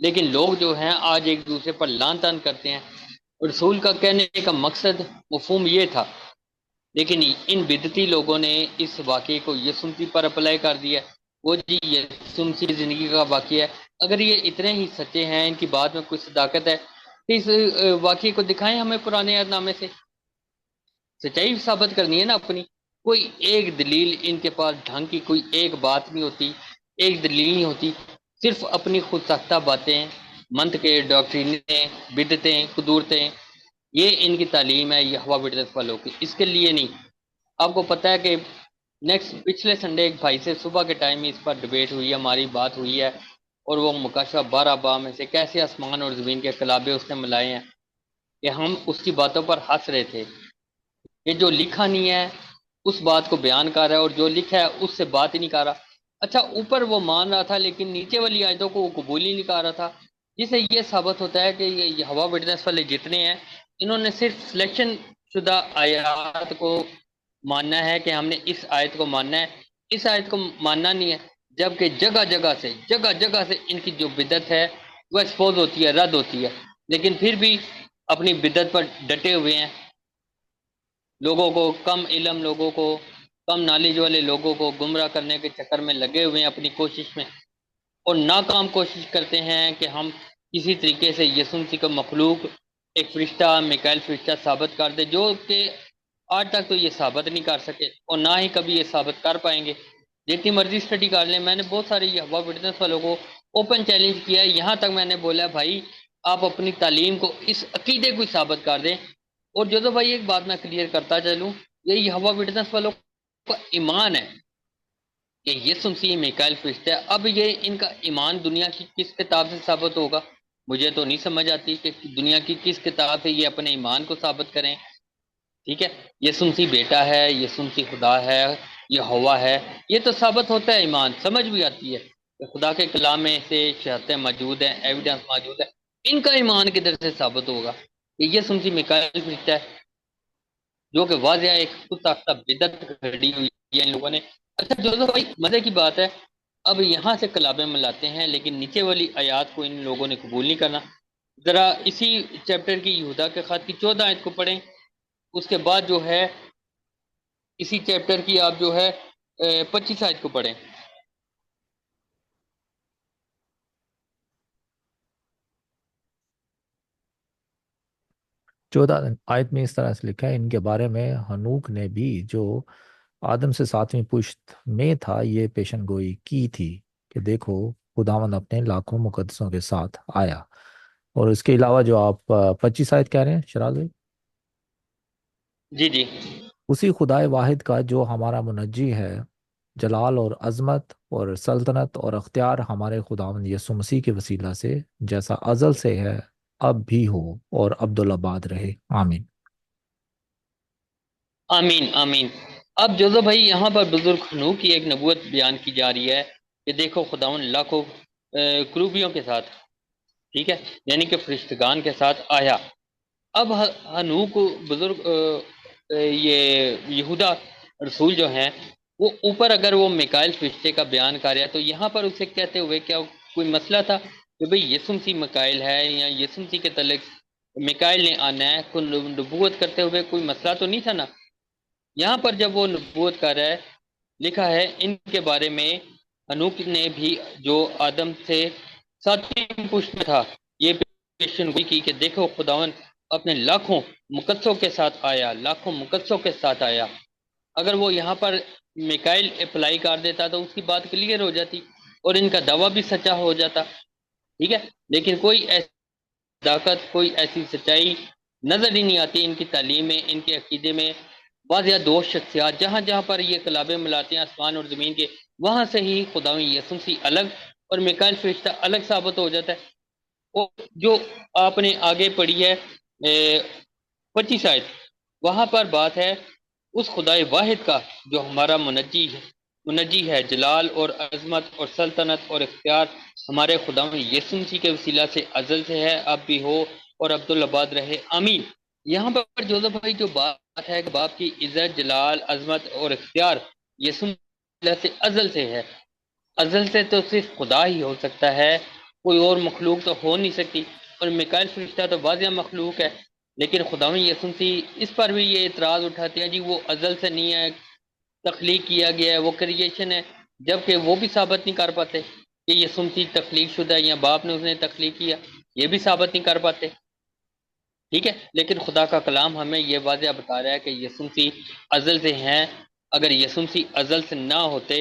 لیکن لوگ جو ہیں آج ایک دوسرے پر لعن طعن کرتے ہیں۔ رسول کا کہنے کا مقصد مفہوم یہ تھا، لیکن ان بدعتی لوگوں نے اس واقعے کو یسوع مسیح پر اپلائی کر دیا۔ وہ جی یسوع مسیح کی زندگی کا واقعہ ہے۔ اگر یہ اتنے ہی سچے ہیں، ان کی بات میں کوئی صداقت ہے، تو اس واقعے کو دکھائیں ہمیں پرانے عہد نامے سے۔ سچائی ثابت کرنی ہے نا اپنی، کوئی ایک دلیل ان کے پاس ڈھنگ کی کوئی ایک بات نہیں ہوتی، ایک دلیل نہیں ہوتی، صرف اپنی خود ساختہ باتیں، منطقیں، ڈاکٹرینیں، بدعتیں، قدورتیں، یہ ان کی تعلیم ہے یہوہ وٹنس والوں کی، اس کے لیے نہیں۔ آپ کو پتہ ہے کہ پچھلے سنڈے ایک بھائی سے صبح کے ٹائم اس پر ڈبیٹ ہوئی ہے، ہماری بات ہوئی ہے، اور وہ مکاشفہ 12 باب میں سے کیسے آسمان اور زمین کے کلابے اس نے ملائے ہیں کہ ہم اس کی باتوں پر ہنس رہے تھے۔ یہ جو لکھا نہیں ہے اس بات کو بیان کر رہا ہے، اور جو لکھا ہے اس سے بات ہی نہیں کر رہا۔ اچھا، اوپر وہ مان رہا تھا لیکن نیچے والی آیتوں کو وہ قبول ہی نہیں کر رہا تھا، جس سے یہ ثابت ہوتا ہے کہ یہ یہوہ وٹنس والے جتنے ہیں، انہوں نے صرف سلیکشن شدہ آیات کو ماننا ہے کہ ہم نے اس آیت کو ماننا ہے، اس آیت کو ماننا نہیں ہے، جبکہ جگہ جگہ سے ان کی جو بدعت ہے وہ ایکسپوز ہوتی ہے، رد ہوتی ہے، لیکن پھر بھی اپنی بدعت پر ڈٹے ہوئے ہیں۔ لوگوں کو، کم علم لوگوں کو، کم نالج والے لوگوں کو گمراہ کرنے کے چکر میں لگے ہوئے ہیں اپنی کوشش میں، اور ناکام کوشش کرتے ہیں کہ ہم کسی طریقے سے یسوع مسیح کو مخلوق، ایک فرشتہ، میکائیل فرشتہ ثابت کر دے، جو کہ آج تک تو یہ ثابت نہیں کر سکے اور نہ ہی کبھی یہ ثابت کر پائیں گے۔ جتنی مرضی اسٹڈی کر لیں، میں نے بہت سارے یہوہ وٹنس والوں کو اوپن چیلنج کیا ہے، یہاں تک میں نے بولا بھائی آپ اپنی تعلیم کو، اس عقیدے کو ثابت کر دیں۔ اور جو بھائی ایک بات میں کلیئر کرتا چلوں، یہ یہوہ وٹنس والوں کا ایمان ہے کہ یسوع مسیح میکائیل فرشتہ ہے۔ اب یہ ان کا ایمان دنیا کی کس کتاب سے ثابت ہوگا؟ مجھے تو نہیں سمجھ آتی کہ دنیا کی کس کتاب سے یہ اپنے ایمان کو ثابت کریں، ٹھیک ہے؟ یسوع مسیح بیٹا ہے، یسوع مسیح خدا ہے، یہ ہوا ہے، یہ تو ثابت ہوتا ہے، ایمان سمجھ بھی آتی ہے کہ خدا کے کلام میں سے شہادتیں موجود ہیں، ایویڈنس موجود ہے، ان کا ایمان کدھر سے ثابت ہوگا کہ یہ سمسی میکائیل فرشتہ ہے، جو کہ واضح ایک خود ساختہ بدعت کھڑی ہوئی ہے ان لوگوں نے۔ اچھا جو بھائی مزے کی بات ہے، اب یہاں سے کلابیں ملاتے ہیں لیکن نیچے والی آیات کو ان لوگوں نے قبول نہیں کرنا۔ ذرا اسی چیپٹر کی یہودا کے خط کی 14 آیت کو پڑھیں، اس کے بعد جو ہے اسی چیپٹر کی آپ جو ہے 25 آیت کو پڑھیں۔ 14 آیت میں اس طرح سے لکھا ہے، ان کے بارے میں ہنوک نے بھی جو آدم سے 7ویں پشت میں تھا یہ پیشن گوئی کی تھی کہ دیکھو خداوند اپنے لاکھوں مقدسوں کے ساتھ آیا۔ اور اس کے علاوہ جو آپ 25 آیت کہہ رہے ہیں شراز بھائی، جی جی اسی خدائے واحد کا جو ہمارا منجی ہے، جلال اور عظمت اور سلطنت اور اختیار ہمارے خداوند یسوع مسیح کے وسیلہ سے جیسا ازل سے ہے، اب بھی ہو اور عبدالآباد رہے، آمین۔ آمین آمین۔ اب جوزو بھائی یہاں پر بزرگ خنوع کی ایک نبوت بیان کی جا رہی ہے کہ دیکھو خداوند لاکھوں کروبیوں کے ساتھ، ٹھیک ہے، یعنی کہ فرشتگان کے ساتھ آیا۔ اب ہنوح کو بزرگ یہ یہودا رسول جو ہیں وہ اوپر اگر وہ میکائل فرشتے کا بیان کر رہا ہے تو یہاں پر اسے کہتے ہوئے کیا کوئی مسئلہ تھا کہ بھئی یسوع مسیح میکائل ہے یا یسوع مسیح کے تعلق میکائل نے آنا ہے، کوئی نبوت کرتے ہوئے کوئی مسئلہ تو نہیں تھا نا؟ یہاں پر جب وہ نبوت کر رہا ہے، لکھا ہے ان کے بارے میں ہنوک نے بھی جو آدم سے 7ویں پشت میں تھا یہ پیشن گوئی کی کہ دیکھو خداون اپنے لاکھوں مقدسوں کے ساتھ آیا، لاکھوں مقدسوں کے ساتھ آیا۔ اگر وہ یہاں پر میکائل اپلائی کر دیتا تو اس کی بات کلیئر ہو جاتی اور ان کا دعویٰ بھی سچا ہو جاتا، ٹھیک ہے، لیکن کوئی ایسی صداقت، کوئی ایسی سچائی نظر ہی نہیں آتی ان کی تعلیم میں، ان کے عقیدے میں۔ واضح دو شخصیات جہاں جہاں پر یہ کلابیں ملاتے ہیں آسمان اور زمین کے، وہاں سے ہی خداوند یسوع مسیح الگ اور میکائل فرشتہ الگ ثابت ہو جاتا ہے۔ اور جو آپ نے آگے پڑھی ہے 25 آیت، وہاں پر بات ہے اس خدائے واحد کا جو ہمارا منجی ہے، جلال اور عظمت اور سلطنت اور اختیار ہمارے خداوند یسوع مسیح کے وسیلہ سے ازل سے ہے، اب بھی ہو اور عبدالآباد رہے، آمین۔ یہاں پر جوزف بھائی جو بات ہے کہ باپ کی عزت، جلال، عظمت اور اختیار یسوع مسیح سے ازل سے ہے، ازل سے تو صرف خدا ہی ہو سکتا ہے، کوئی اور مخلوق تو ہو نہیں سکتی، اور میکائل فرشتہ تو واضح مخلوق ہے، لیکن خداوند یسوع مسیح اس پر بھی یہ اعتراض اٹھاتے ہیں جی وہ ازل سے نہیں ہے، تخلیق کیا گیا ہے، وہ کریشن ہے، جبکہ وہ بھی ثابت نہیں کر پاتے کہ یسوع مسیح تخلیق شدہ ہے یا باپ نے اس نے تخلیق کیا، یہ بھی ثابت نہیں کر پاتے، ٹھیک ہے، لیکن خدا کا کلام ہمیں یہ واضح بتا رہا ہے کہ یسوع مسیح ازل سے ہیں۔ اگر یسوع مسیح ازل سے نہ ہوتے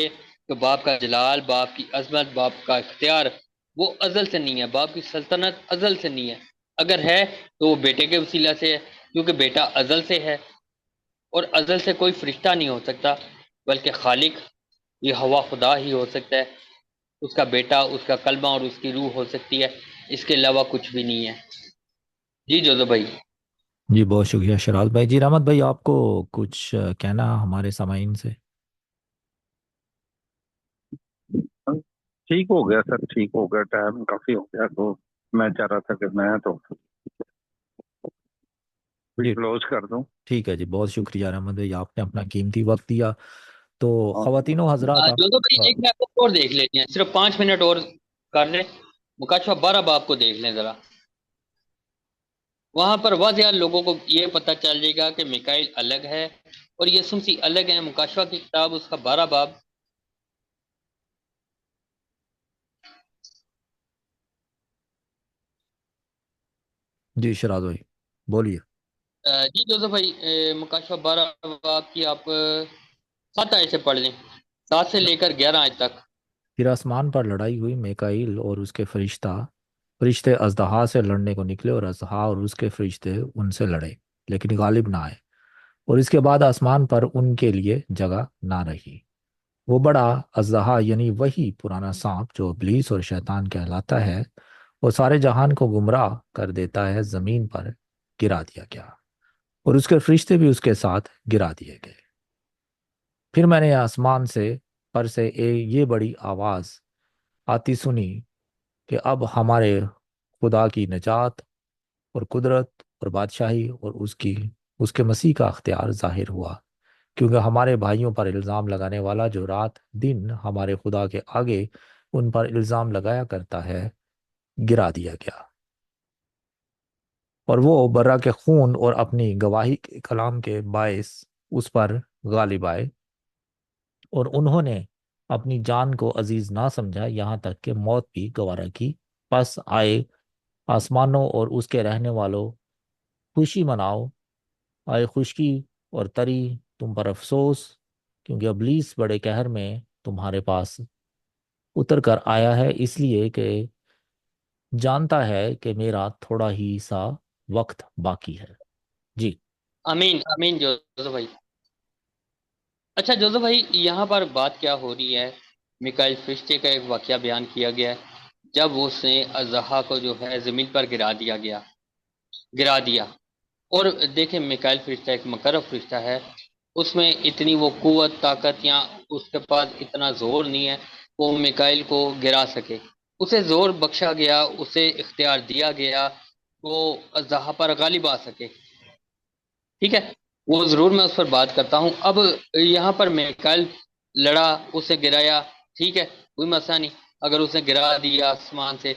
تو باپ کا جلال، باپ کی عظمت، باپ کا اختیار وہ ازل سے نہیں ہے، باپ کی سلطنت ازل سے نہیں ہے، اگر ہے تو وہ بیٹے کے وسیلہ سے ہے، کیونکہ بیٹا ازل سے ہے، اور ازل سے کوئی فرشتہ نہیں ہو سکتا، بلکہ خالق یہ ہوا خدا ہی ہو سکتا ہے، اس کا بیٹا، اس کا کلمہ اور اس کی روح ہو سکتی ہے، اس کے علاوہ کچھ بھی نہیں ہے۔ جی جوزو بھائی۔ جی بہت شکریہ شراز بھائی۔ جی رحمت بھائی، آپ کو کچھ کہنا ہمارے سامعین سے؟ ٹھیک ہو گیا سر، ٹھیک ہو گیا، ٹائم کافی ہو گیا، تو میں چاہ رہا تھا کہ میں تو جی کلوز کر دوں۔ ٹھیک ہے جی، بہت شکریہ رحمت بھائی، آپ نے اپنا قیمتی وقت دیا۔ تو خواتین و حضرات جوزو بھائی آپ ایک میپ اور دیکھ لیتے ہیں، صرف 5 منٹ اور کر لیں، مکاشفہ 12 باب کو دیکھ لیں ذرا، وہاں پر واضح لوگوں کو یہ پتہ چل جائے گا کہ میکائل الگ ہے اور یسوع مسیح الگ ہے۔ مکاشفہ کی کتاب اس کا 12 باب۔ جی شراز بھائی بولیے۔ جی جوزف بھائی مکاشفہ 12 باب کی آپ 7 آیت سے پڑھ لیں، 7 سے لے کر 11 آیت تک۔ پھر آسمان پر لڑائی ہوئی، میکائیل اور اس کے فرشتے اژدہا سے لڑنے کو نکلے، اور اژدہا اور اس کے فرشتے ان سے لڑے لیکن غالب نہ آئے، اور اس کے بعد آسمان پر ان کے لیے جگہ نہ رہی۔ وہ بڑا اژدہا یعنی وہی پرانا سانپ جو ابلیس اور شیطان کہلاتا ہے، وہ سارے جہان کو گمراہ کر دیتا ہے، زمین پر گرا دیا گیا، اور اس کے فرشتے بھی اس کے ساتھ گرا دیے گئے۔ پھر میں نے آسمان سے پر سے یہ بڑی آواز آتی سنی کہ اب ہمارے خدا کی نجات اور قدرت اور بادشاہی اور اس کے مسیح کا اختیار ظاہر ہوا، کیونکہ ہمارے بھائیوں پر الزام لگانے والا جو رات دن ہمارے خدا کے آگے ان پر الزام لگایا کرتا ہے، گرا دیا گیا، اور وہ برا کے خون اور اپنی گواہی کے کلام کے باعث اس پر غالب آئے، اور انہوں نے اپنی جان کو عزیز نہ سمجھا، یہاں تک کہ موت بھی گوارا کی۔ پس آئے آسمانوں اور اس کے رہنے والوں، خوشی مناؤ، آئے خشکی اور تری تم پر افسوس، کیونکہ ابلیس بڑے قہر میں تمہارے پاس اتر کر آیا ہے، اس لیے کہ جانتا ہے کہ میرا تھوڑا ہی سا وقت باقی ہے۔ جی۔ آمین آمین جوزف بھائی۔ اچھا جوزف بھائی، یہاں پر بات کیا ہو رہی ہے؟ میکائیل فرشتے کا ایک واقعہ بیان کیا گیا ہے، جب اس نے اژدہا کو جو ہے زمین پر گرا دیا۔ اور دیکھیں، میکائیل فرشتہ ایک مقرب فرشتہ ہے، اس میں اتنی وہ قوت طاقت یا اس کے پاس اتنا زور نہیں ہے وہ میکائیل کو گرا سکے۔ اسے زور بخشا گیا، اسے اختیار دیا گیا، وہ اژدہا پر غالب آ سکے۔ ٹھیک ہے، وہ ضرور میں اس پر بات کرتا ہوں۔ اب یہاں پر میکائیل لڑا، اسے گرایا، ٹھیک ہے، کوئی مسئلہ نہیں اگر اسے گرا دیا آسمان سے،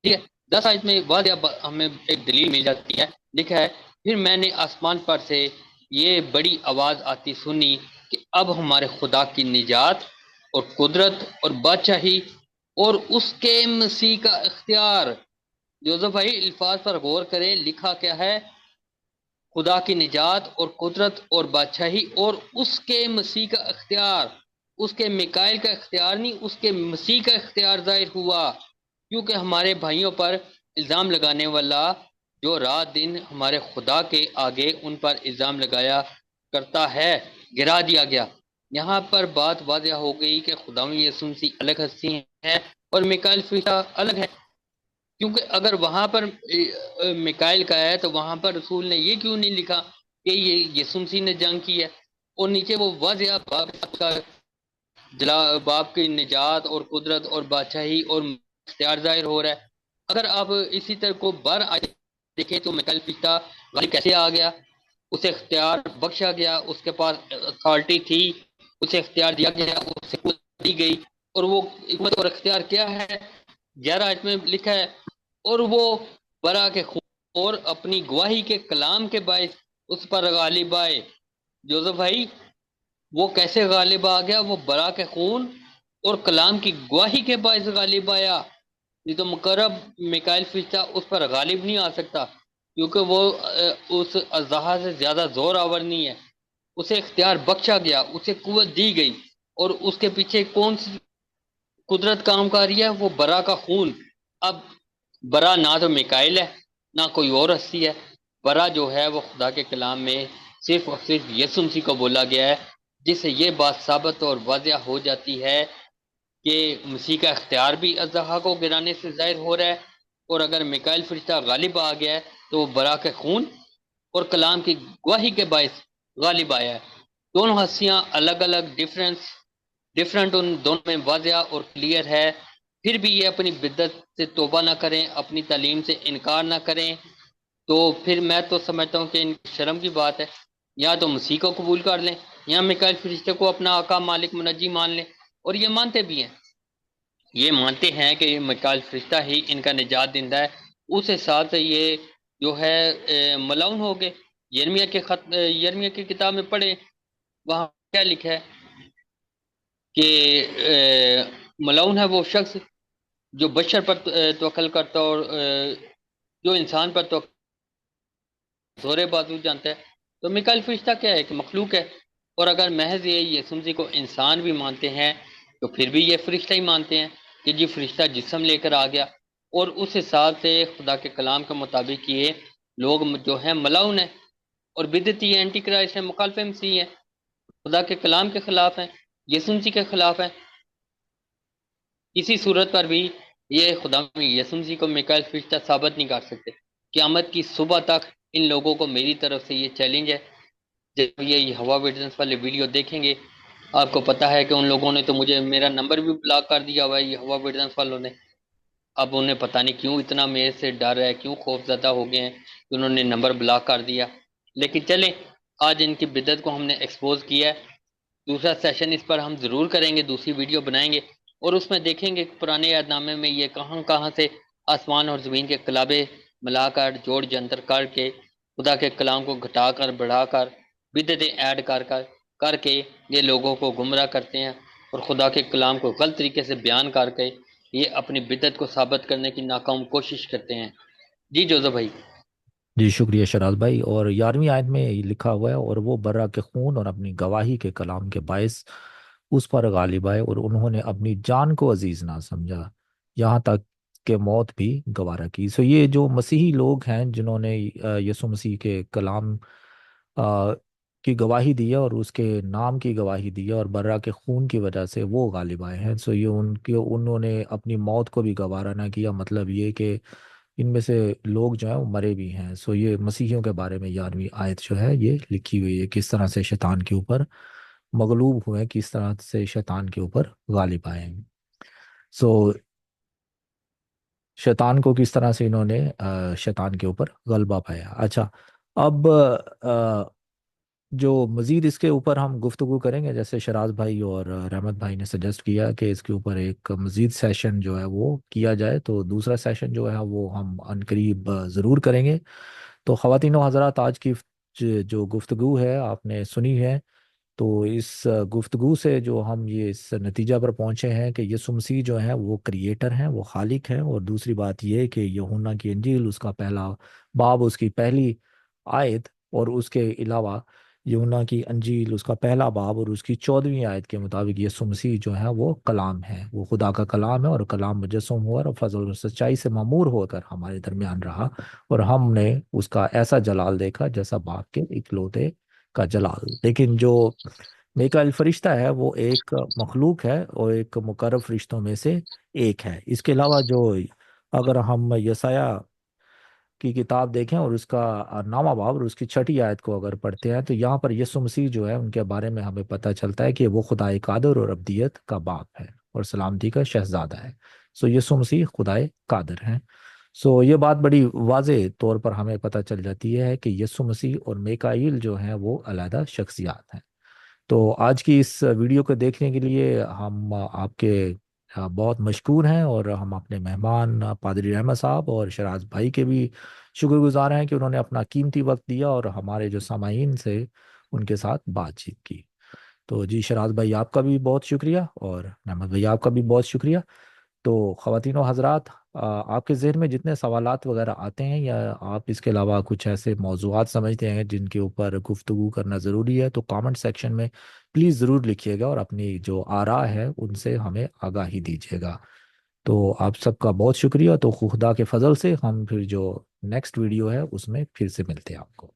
ٹھیک ہے۔ 10 آیت میں واضح ہمیں ایک دلیل مل جاتی ہے، لکھا ہے پھر میں نے آسمان پر سے یہ بڑی آواز آتی سنی کہ اب ہمارے خدا کی نجات اور قدرت اور بادشاہی اور اس کے مسیح کا اختیار۔ جوزف بھائی الفاظ پر غور کریں، لکھا کیا ہے؟ خدا کی نجات اور قدرت اور بادشاہی اور اس کے مسیح کا اختیار۔ اس کے میکائیل کا اختیار نہیں، اس کے مسیح کا اختیار ظاہر ہوا، کیونکہ ہمارے بھائیوں پر الزام لگانے والا جو رات دن ہمارے خدا کے آگے ان پر الزام لگایا کرتا ہے، گرا دیا گیا۔ یہاں پر بات واضح ہو گئی کہ خداوند یسوع مسیح الگ ہستی ہے اور میکائیل فرشتہ الگ ہے، کیونکہ اگر وہاں پر میکائیل کا ہے تو وہاں پر رسول نے یہ کیوں نہیں لکھا کہ یہ یسوع مسیح نے جنگ کی ہے؟ اور نیچے وہ واضح باپ کی نجات اور قدرت اور بادشاہی اور اختیار ظاہر ہو رہا ہے۔ اگر آپ اسی طرح کو بار دیکھیں تو میکائیل فرشتہ غالب کیسے آ گیا؟ اسے اختیار بخشا گیا، اس کے پاس اتھارٹی تھی، اسے اختیار دیا گیا، اسے قوت دی گئی، اور وہ حکمت اور اختیار کیا ہے؟ 11 آیت میں لکھا ہے اور وہ برا کے خون اور اپنی گواہی کے کلام کے باعث اس پر غالب آئے۔ جوزف بھائی، وہ کیسے غالب آ گیا؟ وہ برا کے خون اور کلام کی گواہی کے باعث غالب آیا۔ یہ تو مقرب میکائیل فرشتہ اس پر غالب نہیں آ سکتا، کیونکہ وہ اس اژدہا سے زیادہ زور آور نہیں ہے۔ اسے اختیار بخشا گیا، اسے قوت دی گئی، اور اس کے پیچھے کون سی قدرت کام کر رہی ہے؟ وہ برا کا خون۔ اب برا نہ تو میکائیل ہے نہ کوئی اور ہستی ہے، برا جو ہے وہ خدا کے کلام میں صرف اور صرف یسوع مسیح کو بولا گیا ہے، جس سے یہ بات ثابت اور واضح ہو جاتی ہے کہ مسیح کا اختیار بھی اژدہا کو گرانے سے ظاہر ہو رہا ہے، اور اگر میکائیل فرشتہ غالب آ گیا ہے تو وہ برا کے خون اور کلام کی گواہی کے باعث غالب آیا ہے۔ دونوں ہستیاں الگ الگ، ڈفرنٹ ان دونوں میں واضح اور کلیئر ہے۔ پھر بھی یہ اپنی بدعت سے توبہ نہ کریں، اپنی تعلیم سے انکار نہ کریں، تو پھر میں تو سمجھتا ہوں کہ ان کی شرم کی بات ہے۔ یا تو مسیح کو قبول کر لیں یا میکائیل فرشتے کو اپنا آقا مالک منجی مان لیں، اور یہ مانتے بھی ہیں، یہ مانتے ہیں کہ میکائیل فرشتہ ہی ان کا نجات دہندہ ہے۔ اس حساب سے یہ جو ہے ملعون ہو گئے۔ یرمیہ کی کتاب میں پڑھیں، وہاں کیا لکھا ہے کہ ملعون ہے وہ شخص جو بشر پر توکل کرتا اور جو انسان پر توکل زورے بازو جانتا ہے۔ تو میکائیل فرشتہ کیا ہے؟ کہ مخلوق ہے، اور اگر محض یہ یسوع مسیح کو انسان بھی مانتے ہیں تو پھر بھی یہ فرشتہ ہی مانتے ہیں کہ جی فرشتہ جسم لے کر آ گیا، اور اس حساب سے خدا کے کلام کے مطابق یہ لوگ جو ہیں ملعون ہیں اور بدعتی ہیں، اینٹی کرائسٹ ہیں، مخالف مسیح ہیں، خدا کے کلام کے خلاف ہیں، یسوع مسیح کے خلاف ہیں۔ کسی صورت پر بھی یہ خدا یسوع مسیح کو میکائیل فرشتہ ثابت نہیں کر سکتے۔ قیامت کی صبح تک ان لوگوں کو میری طرف سے یہ چیلنج ہے جب یہ ہوا ویڈنس والے ویڈیو دیکھیں گے، آپ کو پتا ہے کہ ان لوگوں نے تو مجھے میرا نمبر بھی بلاک کر دیا ہوا ہے، یہ ہوا ویڈنس والوں نے۔ اب انہیں پتہ نہیں کیوں اتنا میرے سے ڈر ہے، کیوں خوف زدہ ہو گئے ہیں کہ انہوں نے نمبر بلاک کر دیا۔ لیکن چلیں، آج ان کی بدعت کو ہم نے ایکسپوز کیا ہے۔ دوسرا سیشن اس پر ہم ضرور کریں گے، دوسری ویڈیو بنائیں گے اور اس میں دیکھیں گے کہ پرانے عہد نامے میں یہ کہاں کہاں سے آسمان اور زمین کے کلابے ملا کر، جوڑ جنتر کر کے، خدا کے کلام کو گھٹا کر بڑھا کر، بدعتیں ایڈ کر کے یہ لوگوں کو گمراہ کرتے ہیں، اور خدا کے کلام کو غلط طریقے سے بیان کر کے یہ اپنی بدعت کو ثابت کرنے کی ناکام کوشش کرتے ہیں۔ جی جوزف بھائی۔ جی شکریہ شراز بھائی۔ اور 11ویں آیت میں یہ لکھا ہوا ہے، اور وہ برہ کے خون اور اپنی گواہی کے کلام کے باعث اس پر غالب آئے، اور انہوں نے اپنی جان کو عزیز نہ سمجھا، یہاں تک کہ موت بھی گوارا کی۔ سو یہ جو مسیحی لوگ ہیں جنہوں نے یسوع مسیح کے کلام آ، کی گواہی دی ہے اور اس کے نام کی گواہی دی ہے، اور برہ کے خون کی وجہ سے وہ غالب آئے ہیں، سو یہ انہوں نے اپنی موت کو بھی گوارا نہ کیا، مطلب یہ کہ ان میں سے لوگ جو ہیں وہ مرے بھی ہیں۔ سو یہ مسیحیوں کے بارے میں 11ویں آیت جو ہے یہ لکھی ہوئی ہے، کس طرح سے شیطان کے اوپر مغلوب ہوئے، کس طرح سے شیطان کے اوپر غالب آئے ہیں۔ سو شیطان کو کس طرح سے انہوں نے شیطان کے اوپر غلبہ پایا۔ اچھا، اب جو مزید اس کے اوپر ہم گفتگو کریں گے، جیسے شراز بھائی اور رحمت بھائی نے سجیسٹ کیا کہ اس کے اوپر ایک مزید سیشن جو ہے وہ کیا جائے، تو دوسرا سیشن جو ہے وہ ہم عنقریب ضرور کریں گے۔ تو خواتین و حضرات، آج کی جو گفتگو ہے آپ نے سنی ہے، تو اس گفتگو سے جو ہم یہ اس نتیجہ پر پہنچے ہیں کہ یسوع مسیح جو ہیں وہ کریٹر ہیں، وہ خالق ہیں، اور دوسری بات یہ کہ یوحنا کی انجیل اس کا پہلا باب اس کی پہلی آیت، اور اس کے علاوہ یوحنا کی انجیل اس کا پہلا باب اور اس کی 14ویں آیت کے مطابق یسوع مسیح جو ہے وہ کلام ہے، وہ خدا کا کلام ہے، اور کلام مجسم ہوا اور فضل اور سچائی سے معمور ہو کر ہمارے درمیان رہا، اور ہم نے اس کا ایسا جلال دیکھا جیسا باپ کے اکلوتے کا جلال۔ لیکن جو میکائیل فرشتہ ہے وہ ایک مخلوق ہے اور ایک مقرب فرشتوں میں سے ایک ہے۔ اس کے علاوہ جو اگر ہم یسایہ کی کتاب دیکھیں اور اس کا 9واں باب اور اس کی 6ٹھی آیت کو اگر پڑھتے ہیں، تو یہاں پر یسوع مسیح جو ہے ان کے بارے میں ہمیں پتہ چلتا ہے کہ وہ خدائے قادر اور ابدیت کا باپ ہے اور سلامتی کا شہزادہ ہے۔ سو یسوع مسیح خدائے قادر ہیں۔ سو یہ بات بڑی واضح طور پر ہمیں پتہ چل جاتی ہے کہ یسوع مسیح اور میکائیل جو ہیں وہ علیحدہ شخصیات ہیں۔ تو آج کی اس ویڈیو کو دیکھنے کے لیے ہم آپ کے بہت مشکور ہیں، اور ہم اپنے مہمان پادری رحمت صاحب اور شراز بھائی کے بھی شکر گزار ہیں کہ انہوں نے اپنا قیمتی وقت دیا اور ہمارے جو سامعین سے ان کے ساتھ بات چیت کی۔ تو جی شراز بھائی آپ کا بھی بہت شکریہ، اور رحمت بھائی آپ کا بھی بہت شکریہ۔ تو خواتین و حضرات، آپ کے ذہن میں جتنے سوالات وغیرہ آتے ہیں، یا آپ اس کے علاوہ کچھ ایسے موضوعات سمجھتے ہیں جن کے اوپر گفتگو کرنا ضروری ہے، تو کامنٹ سیکشن میں پلیز ضرور لکھیے گا، اور اپنی جو آراء ہے ان سے ہمیں آگاہی دیجیے گا۔ تو آپ سب کا بہت شکریہ۔ تو خدا کے فضل سے ہم پھر جو نیکسٹ ویڈیو ہے اس میں پھر سے ملتے ہیں آپ کو۔